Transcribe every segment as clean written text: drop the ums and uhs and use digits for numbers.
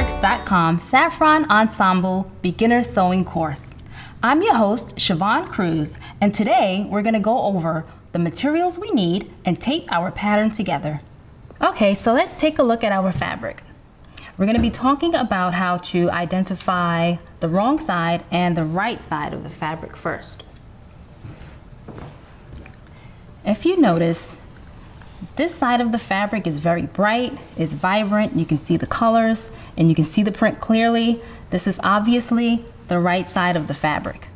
moodfabrics.com Saffron Ensemble Beginner Sewing Course. I'm your host, Siobhan Cruz, and today we're going to go over the materials we need and tape our pattern together. Okay, so let's take a look at our fabric. We're going to be talking about how to identify the wrong side and the right side of the fabric first. If you notice, this side of the fabric is very bright, it's vibrant, you can see the colors, and you can see the print clearly. This is obviously the right side of the fabric.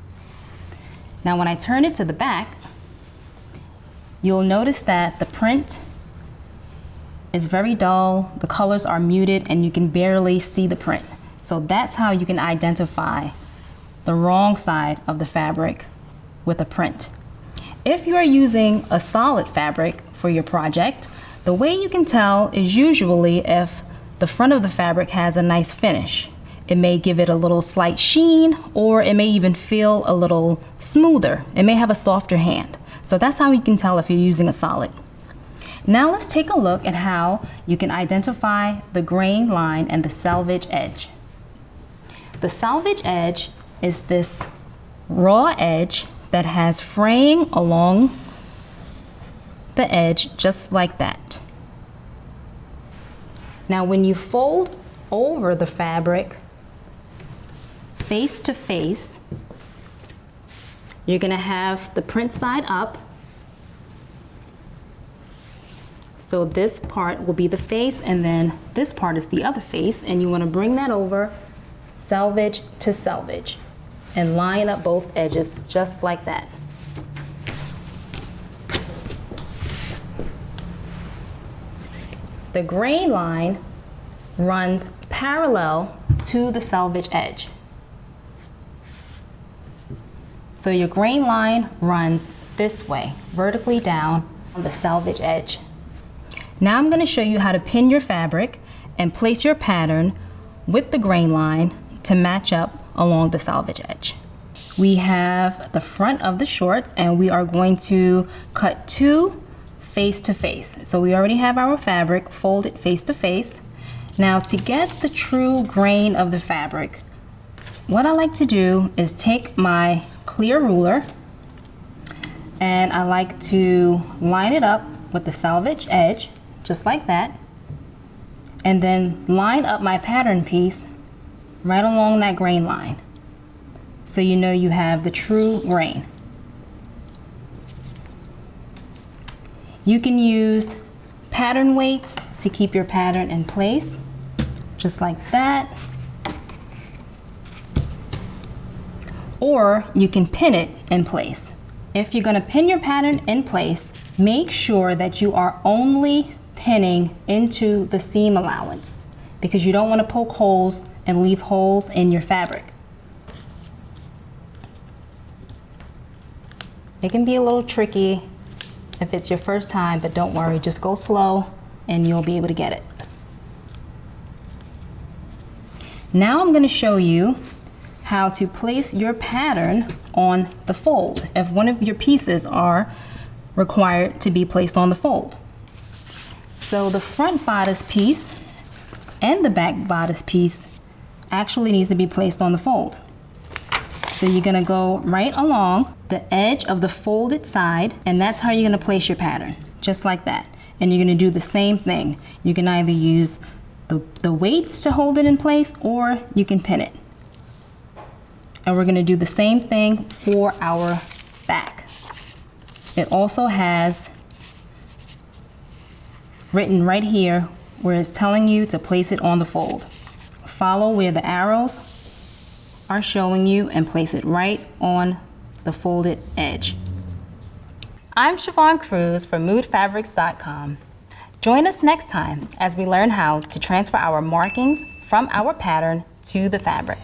Now when I turn it to the back, you'll notice that the print is very dull, the colors are muted, and you can barely see the print. So that's how you can identify the wrong side of the fabric with a print. If you are using a solid fabric for your project, the way you can tell is usually if the front of the fabric has a nice finish. It may give it a little slight sheen, or it may even feel a little smoother. It may have a softer hand. So that's how you can tell if you're using a solid. Now let's take a look at how you can identify the grain line and the selvage edge. The selvage edge is this raw edge that has fraying along the edge just like that. Now when you fold over the fabric face to face, you're going to have the print side up. So this part will be the face, and then this part is the other face, and you want to bring that over selvage to selvage and line up both edges just like that. The grain line runs parallel to the selvage edge. So your grain line runs this way, vertically down the selvage edge. Now I'm going to show you how to pin your fabric and place your pattern with the grain line to match up along the selvage edge. We have the front of the shorts, and we are going to cut two face to face. So we already have our fabric folded face to face. Now to get the true grain of the fabric, what I like to do is take my clear ruler, and I like to line it up with the selvage edge just like that, and then line up my pattern piece right along that grain line, so you know you have the true grain. You can use pattern weights to keep your pattern in place, just like that. Or you can pin it in place. If you're going to pin your pattern in place, make sure that you are only pinning into the seam allowance, because you don't want to poke holes and leave holes in your fabric. It can be a little tricky if it's your first time, but don't worry, just go slow and you'll be able to get it. Now I'm going to show you how to place your pattern on the fold if one of your pieces are required to be placed on the fold. So the front bodice piece and the back bodice piece actually needs to be placed on the fold. So you're going to go right along the edge of the folded side, and that's how you're going to place your pattern, just like that. And you're going to do the same thing. You can either use the weights to hold it in place, or you can pin it. And we're going to do the same thing for our back. It also has written right here where it's telling you to place it on the fold. Follow where the arrows are showing you and place it right on the folded edge. I'm Siobhan Cruz from moodfabrics.com. Join us next time as we learn how to transfer our markings from our pattern to the fabric.